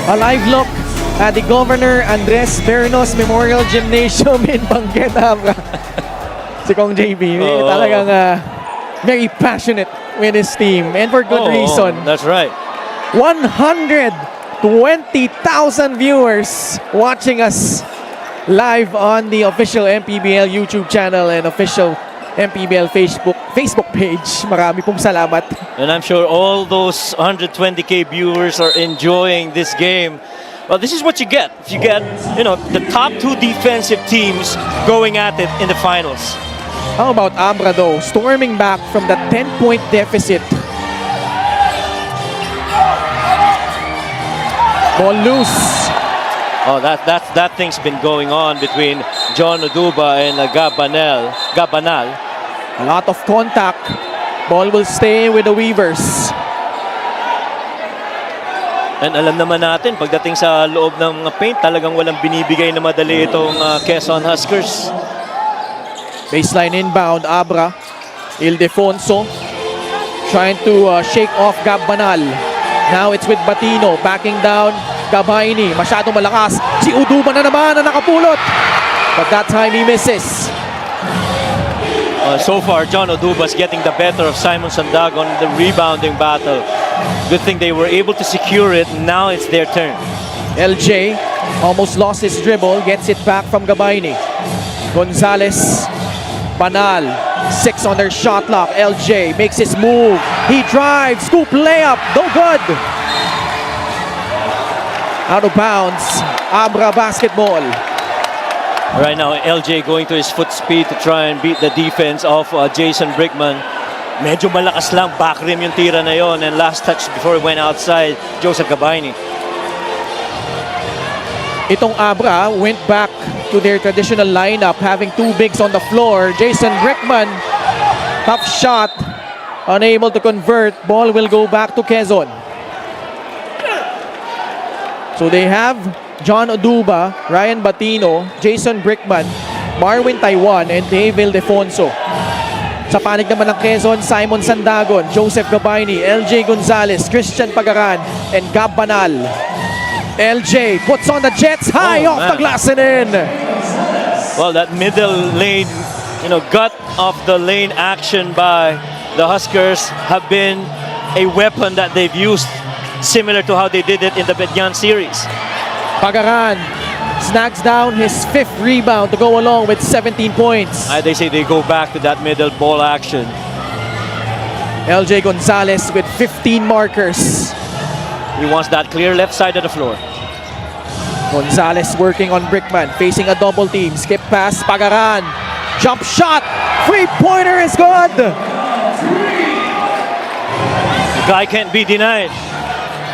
A live look at the Governor Andres Bernos Memorial Gymnasium in Benguet, Abra. Si Kong JB, talagang very passionate with his team, and for good reason. That's right. 120,000 viewers watching us live on the official Mpbl YouTube channel and official Mpbl Facebook page. Marami pong salamat. And I'm sure all those 120K viewers are enjoying this game. Well, this is what you get. You get, the top two defensive teams going at it in the finals. How about Abra though, storming back from the 10-point deficit? Ball loose. Oh, that thing's been going on between John Oduba and Gabanal. A lot of contact. Ball will stay with the Weavers. And alam naman natin, pagdating sa loob ng paint, talagang walang binibigay na madali itong Quezon Huskers. Baseline inbound, Abra. Ildefonso trying to shake off Gabanal. Now it's with Batino, backing down Gabaini. Masyadong malakas. Si Uduba na naman na nakapulot. But that time he misses. So far, John Oduba's getting the better of Simon Sandagon in the rebounding battle. Good thing they were able to secure it. Now it's their turn. LJ almost lost his dribble. Gets it back from Gabaini. Gonzalez. Banal. 6 on their shot clock. LJ makes his move. He drives. Scoop layup. No good. Out of bounds. Abra basketball. Right now, LJ going to his foot speed to try and beat the defense of Jason Brickman. Medyo malakas lang. Back rim yung tira na yon. And last touch before he went outside, Joseph Gabaini. Itong Abra went back to their traditional lineup, having two bigs on the floor. Jason Brickman, tough shot, unable to convert. Ball will go back to Quezon. So they have John Oduba, Ryan Batino, Jason Brickman, Marwin Taiwan, and Dave Ildefonso. Sa panig naman ng Quezon, Simon Sandagon, Joseph Gabaini, LJ Gonzalez, Christian Pagaran, and Gab Banal. LJ puts on the Jets high off the glass and in. Well, that middle lane, gut of the lane action by the Huskers have been a weapon that they've used, similar to how they did it in the Bedyan series. Pagaran snags down his 5th rebound to go along with 17 points. They say they go back to that middle ball action. LJ Gonzalez with 15 markers. He wants that clear left side of the floor. Gonzalez working on Brickman, facing a double team. Skip pass, Pagaran. Jump shot. Three-pointer is good. The guy can't be denied.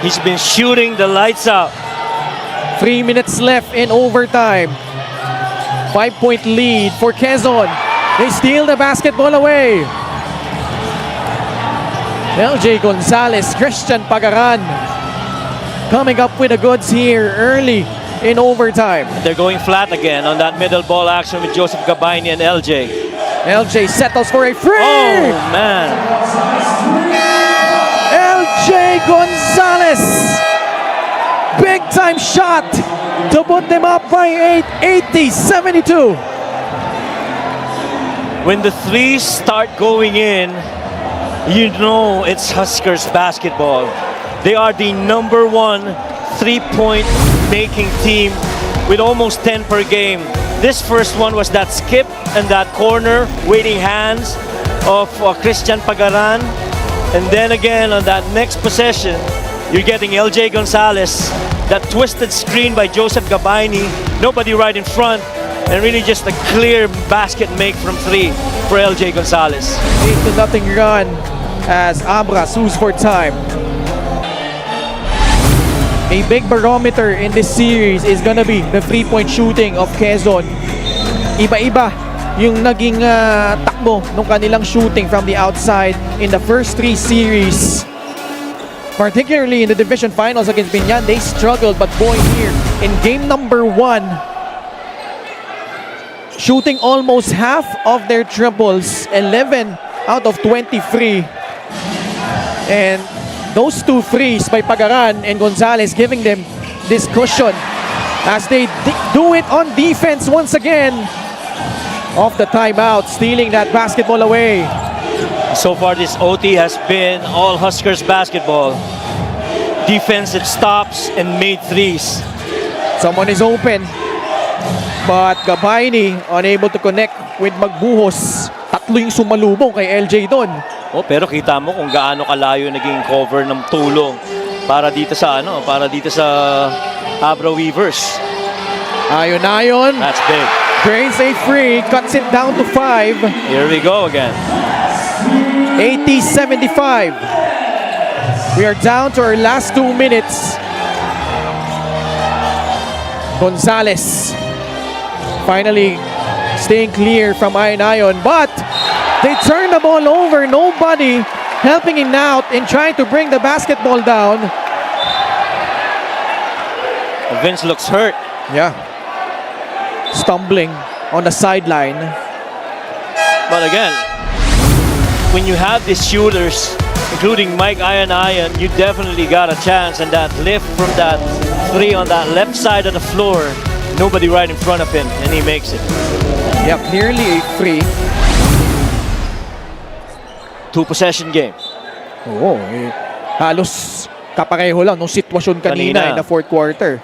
He's been shooting the lights out. 3 minutes left in overtime. 5-point lead for Quezon. They steal the basketball away. LJ Gonzalez, Christian Pagaran coming up with the goods here early in overtime. They're going flat again on that middle ball action with Joseph Gabaini and LJ. LJ settles for a free. Oh, man. LJ Gonzalez. Big time shot to put them up by 8, 80-72. When the threes start going in, you know it's Huskers basketball. They are the #1 3-point making team with almost 10 per game. This first one was that skip and that corner waiting hands of Christian Pagaran. And then again on that next possession, you're getting LJ Gonzalez, that twisted screen by Joseph Gabaini, nobody right in front, and really just a clear basket make from 3 for LJ Gonzalez. 8-0 run as Abra sues for time. A big barometer in this series is gonna be the 3-point shooting of Quezon. Iba-iba yung naging takbo ng kanilang shooting from the outside in the first 3 series. Particularly in the division finals against Binyan, they struggled, but boy, here in game number 1, shooting almost half of their triples, 11 out of 23. And those 2 threes by Pagaran and Gonzalez giving them this cushion as they do it on defense once again. Off the timeout, stealing that basketball away. So far, this OT has been all Huskers basketball. Defensive stops and made threes. Someone is open, but Gabayni unable to connect with Magbuhos. Tatlo yung sumalubong kay LJ doon. Oh, pero kita mo kung gaano kalayo naging cover ng tulong para dito sa Abra Weavers. Ayon. That's big. Drains a free, cuts it down to 5. Here we go again. 80-75. We are down to our last 2 minutes. Gonzalez finally staying clear from Ayon, but they turn the ball over. Nobody helping him out in trying to bring the basketball down. Vince looks hurt. Yeah. Stumbling on the sideline. But again, when you have these shooters, including Mike Ayon, you definitely got a chance. And that lift from that three on that left side of the floor, nobody right in front of him, and he makes it. Yeah, clearly a free. 2-possession game. Oo, halos kapareho lang nung sitwasyon kanina in the fourth quarter.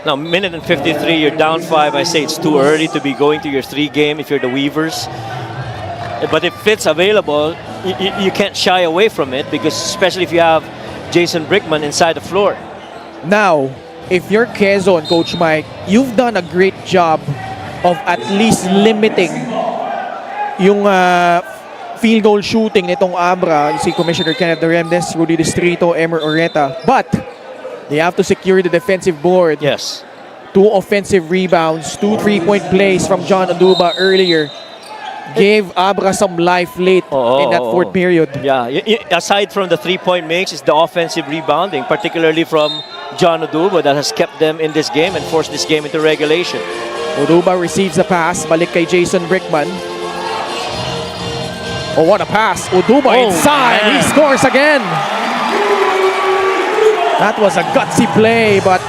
Now, minute and 53, you're down 5. I say it's too early to be going to your 3 game if you're the Weavers. But if it's available, you can't shy away from it, because especially if you have Jason Brickman inside the floor. Now, if you're Quezon, Coach Mike, you've done a great job of at least limiting yung field goal shooting nitong Abra. Si Commissioner Kenneth Remdes, Rudy Distrito, Emer Oreta. But they have to secure the defensive board. Yes. 2 offensive rebounds, 2 3-point plays from John Oduba earlier. Gave Abra some life late in that fourth period. Yeah, aside from the 3-point makes, it's the offensive rebounding, particularly from John Oduba, that has kept them in this game and forced this game into regulation. Oduba receives the pass, balik kay Jason Brickman. Oh, what a pass. Oduba inside, man. he scores again. That was a gutsy play, but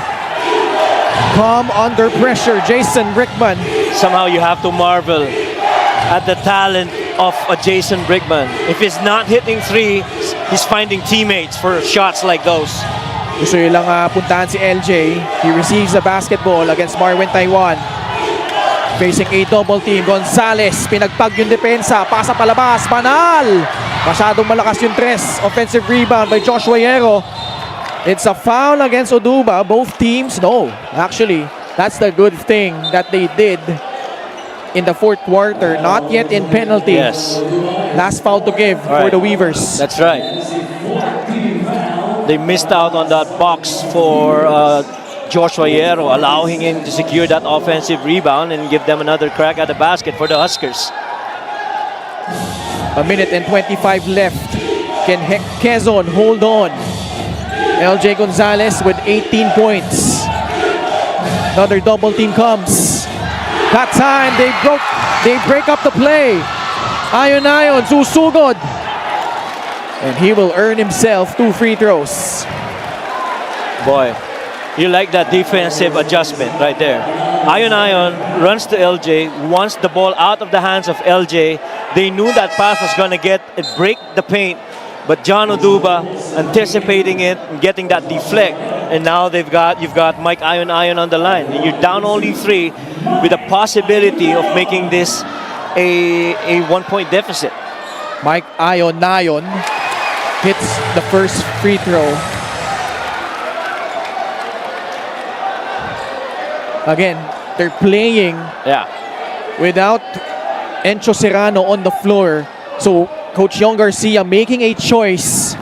calm under pressure, Jason Brickman. Somehow you have to marvel at the talent of a Jason Brickman. If he's not hitting threes, he's finding teammates for shots like those. Gusto nyo lang puntahan si LJ. He receives the basketball against Marwin Taiwan. Facing a double team. Gonzalez, pinagpag yung depensa. Pasa palabas, banal! Masyadong malakas yung tres. Offensive rebound by Joshua Yero. It's a foul against Oduba. Both teams, no. Actually, that's the good thing that they did in the fourth quarter. Not yet in penalty. Yes. Last foul to give for the Weavers. That's right. They missed out on that box for Joshua Yero, allowing him to secure that offensive rebound and give them another crack at the basket for the Huskers. A minute and 25 left. Can Quezon hold on? LJ Gonzalez with 18 points. Another double team comes. That time they break up the play. Ayon susugod. And he will earn himself 2 free throws. Boy, you like that defensive adjustment right there. Ayon runs to LJ, wants the ball out of the hands of LJ. They knew that pass was going to break the paint, but John Oduba anticipating it and getting that deflect. And now you've got Mike Ayon on the line. And you're down only 3 with a possibility of making this a 1-point deficit. Mike Ayon hits the first free throw. Again, they're playing without Encho Serrano on the floor. So Coach Yong Garcia making a choice.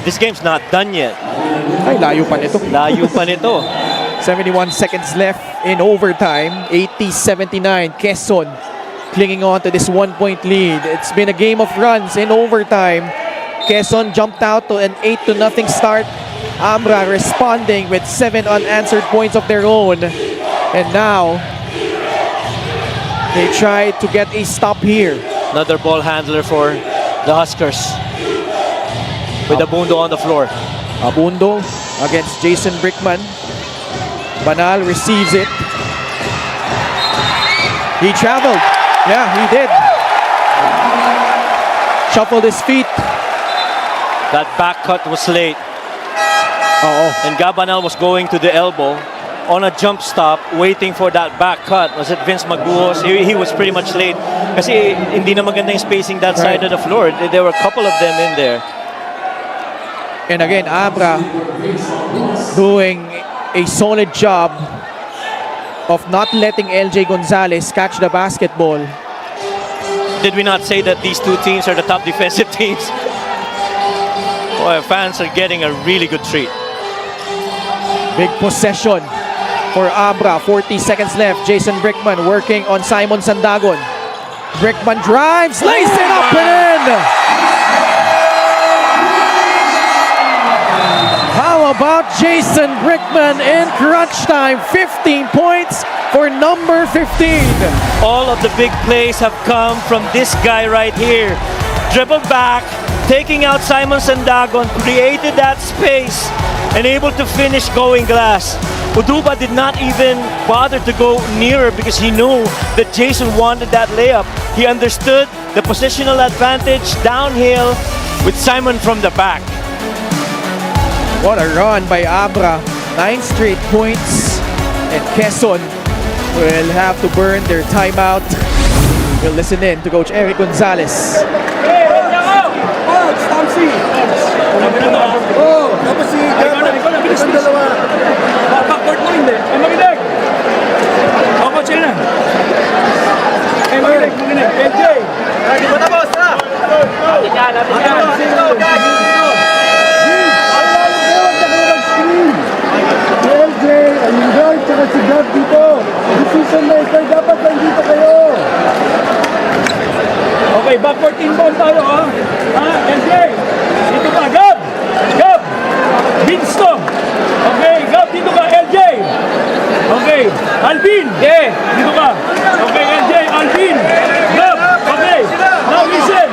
This game's not done yet. Ay, layo pa nito. Layo pa nito. 71 seconds left in overtime. 80-79. Quezon clinging on to this 1-point lead. It's been a game of runs in overtime. Quezon jumped out to an 8-0 start. Abra responding with 7 unanswered points of their own. And now, they try to get a stop here. Another ball handler for the Huskers with Abundo on the floor. Abundo against Jason Brickman. Banal receives it. He traveled. Yeah, he did. Shuffled his feet. That back cut was late. And Gabanal was going to the elbow on a jump stop, waiting for that back cut. Was it Vince Maguos? He was pretty much late. Kasi hindi na maganda yung spacing that side of the floor. There were a couple of them in there. And again, Abra doing a solid job of not letting LJ Gonzalez catch the basketball. Did we not say that these two teams are the top defensive teams? Boy, fans are getting a really good treat. Big possession for Abra. 40 seconds left. Jason Brickman working on Simon Sandagon. Brickman drives, lays it up and in! How about Jason Brickman in crunch time? 15 points for number 15. All of the big plays have come from this guy right here. Dribbled back, taking out Simon Sandagon, created that space, and able to finish going glass. Uduba did not even bother to go nearer because he knew that Jason wanted that layup. He understood the positional advantage downhill with Simon from the back. What a run by Abra. 9 straight points. And Quezon will have to burn their timeout. We'll listen in to Coach Eric Gonzalez. Tapos si Gabon, dalawa. Backward mo hindi. Ay, makinig. Coach yan na. Ay, makinig. LJ. Di ba tapos, ha? Natin yan. LJ, ayun guys, tsaka si Gab dito. Decision maker, dapat nandito kayo. Okay, backward inbound tayo, ha? LJ, dito ka, Gab! Gab! Binsto! Okay, Gab, dito ka, LJ! Okay, Alvin! Yeah! Dito ka! Okay, LJ, Alvin! Gab! Okay, now listen!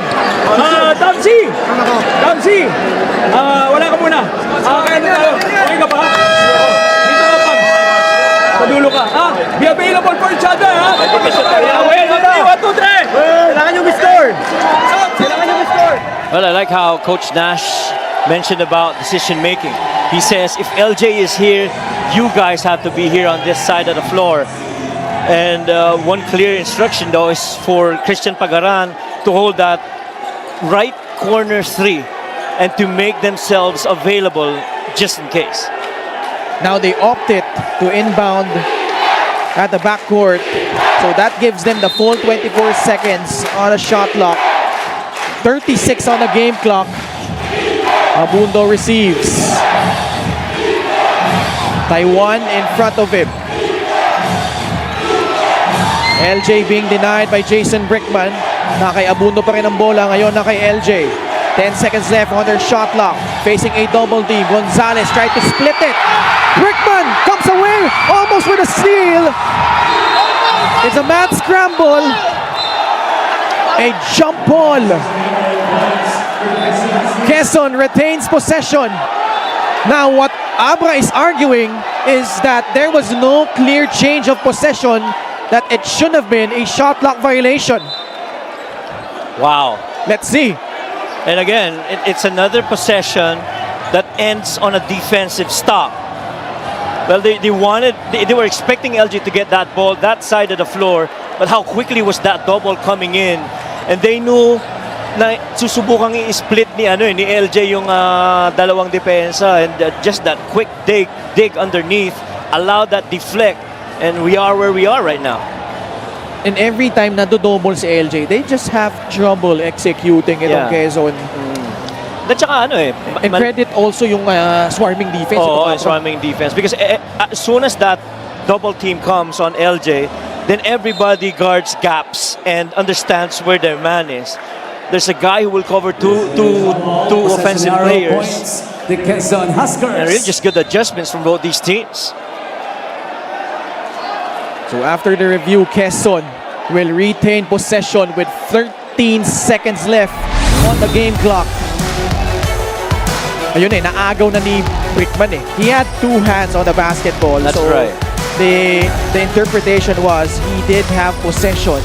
Tamsi! Tamsi! Wala ka muna. Kaya na tayo. Okay ka ba? Dito ka, Pag. Sa dulo ka. Be available for each other, ha? Okay, 1, 2, 3! Kailangan nyo be-score! Kailangan nyo be-score! Well, I like how Coach Nash mentioned about decision making. He says if LJ is here, you guys have to be here on this side of the floor. And one clear instruction though is for Christian Pagaran to hold that right corner 3 and to make themselves available just in case. Now they opted to inbound at the backcourt. So that gives them the full 24 seconds on a shot clock. 36 on the game clock. Abundo receives. Taiwan in front of him. LJ being denied by Jason Brickman. Na kay Abundo pa rin ang bola. Ngayon na kay LJ. 10 seconds left on their shot clock. Facing a double team. Gonzalez tried to split it. Brickman comes away almost with a steal. It's a mad scramble. A jump ball. Quezon retains possession. Now what Abra is arguing is that there was no clear change of possession, that it should have been a shot clock violation. Wow. Let's see. And again, it's another possession that ends on a defensive stop. Well, they were expecting LG to get that ball that side of the floor, but how quickly was that double coming in? And they knew na susubukang i-split ni LJ yung dalawang depensa, and just that quick dig underneath allowed that deflect, and we are where we are right now. And every time na double si LJ, they just have trouble executing it on Quezon. At saka and credit also yung swarming defense. Swarming defense. Because as soon as that double team comes on LJ, then everybody guards gaps and understands where their man is. There's a guy who will cover two offensive players. The Quezon Huskers. And really just good adjustments from both these teams. So after the review, Quezon will retain possession with 13 seconds left on the game clock. Ayun naagaw na ni Brickman He had two hands on the basketball. That's so right. The interpretation was he did have possession.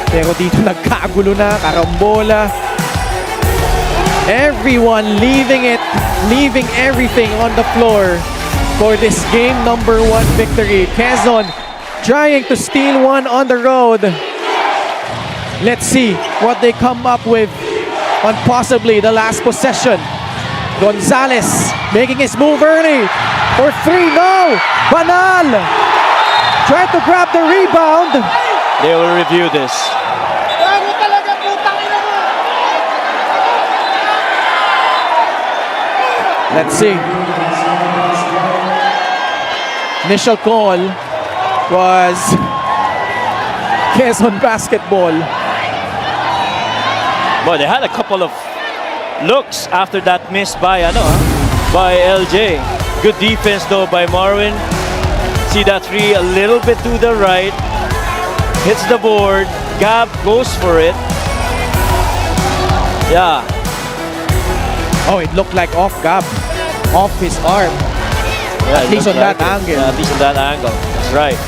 Pero dito nagkagulo na, karambola. Everyone leaving everything on the floor for this game number 1 victory. Quezon trying to steal one on the road. Let's see what they come up with on possibly the last possession. Gonzalez making his move early for 3. No! Banal! Try to grab the rebound. They will review this. Let's see. Initial call was Quezon basketball. Boy, they had a couple of looks after that miss by LJ. Good defense though by Marwin. See that three a little bit to the right. Hits the board. Gab goes for it. Yeah. Oh, it looked like off Gab. Off his arm. Yeah, At least on that angle. Yeah, at least on that angle. That's right.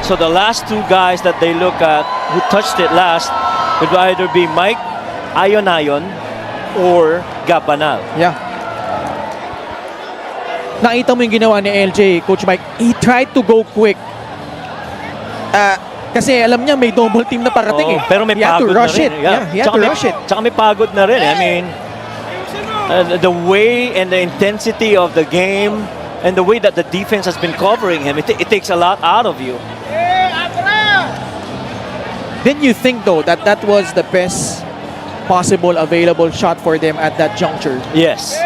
So the last two guys that they look at who touched it last would either be Mike Ayonayon or Gab Banal. Yeah. Nakita mo yung ginawa ni LJ, Coach Mike. He tried to go quick. Kasi alam niya may double team na parating Pero may he had to pagod rush na rin. it. Yeah, he had to rush it. Tsaka may pagod na rin. I mean, the way and the intensity of the game and the way that the defense has been covering him, it takes a lot out of you. Didn't you think though that that was the best possible available shot for them at that juncture? Yes,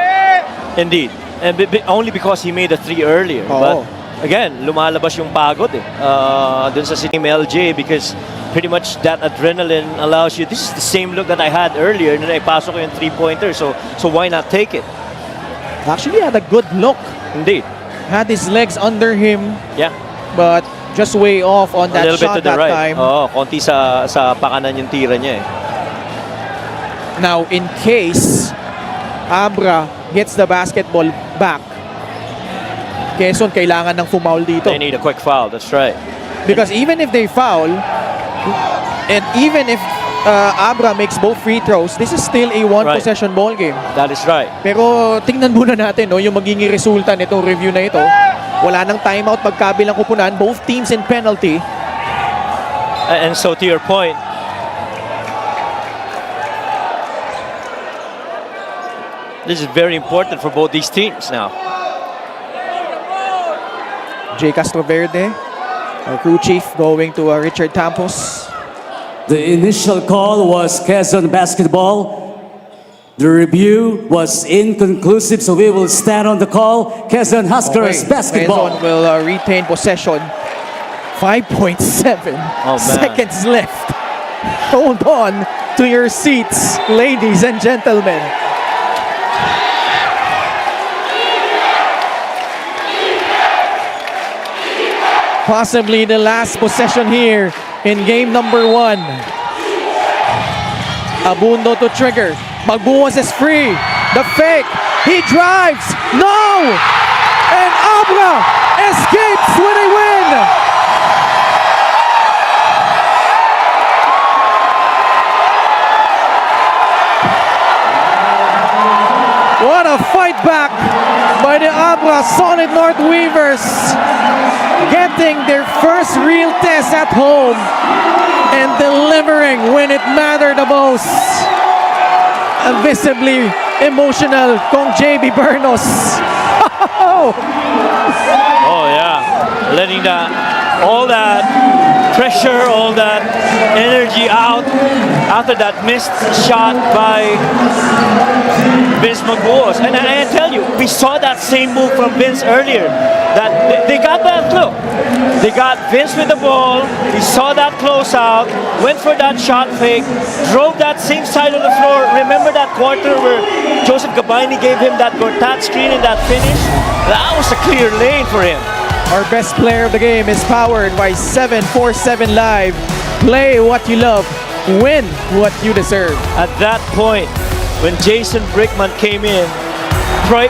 indeed. And only because he made a 3 earlier. Oh. But again, lumalabas yung pagod dun sa team LJ because pretty much that adrenaline allows you. This is the same look that I had earlier and then I pasok ko yung 3-pointer. So why not take it? Actually had a good look. Indeed. Had his legs under him. Yeah. But just way off on A that little bit shot to the that right. time. Konti sa pakanan yung tira niya Now, in case Abra hits the basketball back, Quezon kailangan ng foul dito. They need a quick foul, that's right. Because even if they foul, and even if Abra makes both free throws, this is still a one-possession ball game. That is right. Pero tingnan muna natin yung magiging resulta nitong review na ito. Wala nang timeout pagkabilang kupunan. Both teams in penalty. And so to your point, this is very important for both these teams now. Jay Castroverde, our crew chief, going to Richard Campos. The initial call was Quezon basketball. The review was inconclusive, so we will stand on the call. Quezon Huskers basketball. Quezon will retain possession. 5.7 seconds left. Hold on to your seats, ladies and gentlemen. Possibly the last possession here in game number 1. Abundo to trigger. Magbuwas is free. The fake. He drives. No! And Abra escapes with a win. What a fight back by the Abra Solid North Weavers. Getting their first real test at home and delivering when it mattered the most. A visibly emotional kong JB Bernos. Oh yeah, letting all that pressure, all that energy out after that missed shot by Vince Magbuos. And I tell you, we saw that same move from Vince earlier. That they got that look. They got Vince with the ball. He saw that close out, went for that shot fake, drove that same side of the floor. Remember that quarter where Joseph Gabaini gave him that Gortat screen and that finish? That was a clear lane for him. Our best player of the game is powered by 747 Live. Play what you love. Win what you deserve. At that point, when Jason Brickman came in,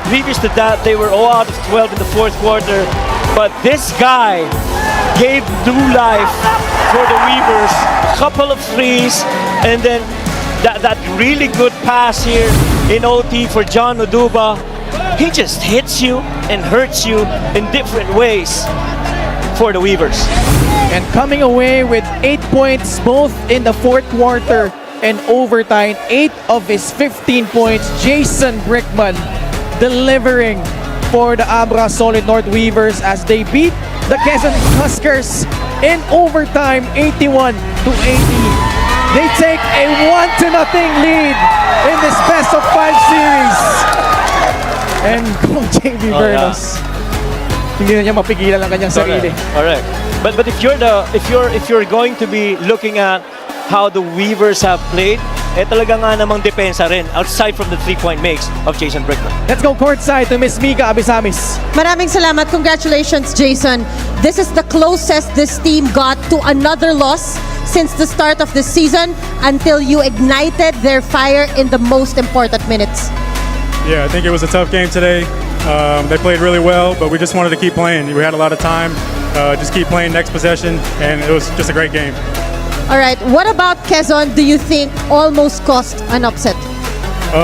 previous to that, they were all out of 12 in the fourth quarter. But this guy gave new life for the Weavers. A couple of threes, and then that really good pass here in OT for John Oduba. He just hits you and hurts you in different ways for the Weavers. And coming away with 8 points both in the fourth quarter and overtime. 8 of his 15 points. Jason Brickman delivering for the Abra Solid North Weavers as they beat the Quezon Huskers in overtime, 81-80. They take a 1-0 lead in this best of 5 series. And Coach JB Bernos, hindi na niya mapigilan ang kanyang sarili. Correct. But if you're going to be looking at how the Weavers have played, talaga nga namang depensa rin outside from the 3-point makes of Jason Brickman. Let's go courtside to Miss Mika Abisamis. Maraming salamat. Congratulations, Jason. This is the closest this team got to another loss since the start of the season until you ignited their fire in the most important minutes. Yeah, I think it was a tough game today. They played really well, but we just wanted to keep playing. We had a lot of time. Just keep playing next possession, and it was just a great game. All right, what about Quezon do you think almost cost an upset?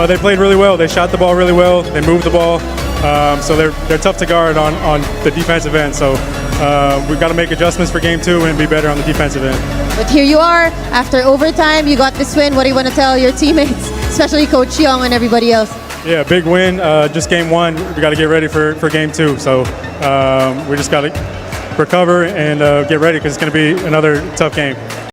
They played really well. They shot the ball really well. They moved the ball. So they're tough to guard on the defensive end. So we've got to make adjustments for game 2 and be better on the defensive end. But here you are, after overtime, you got this win. What do you want to tell your teammates, especially Coach Young and everybody else? Yeah, big win. Just game 1. We got to get ready for game 2. So we just got to recover and get ready because it's going to be another tough game.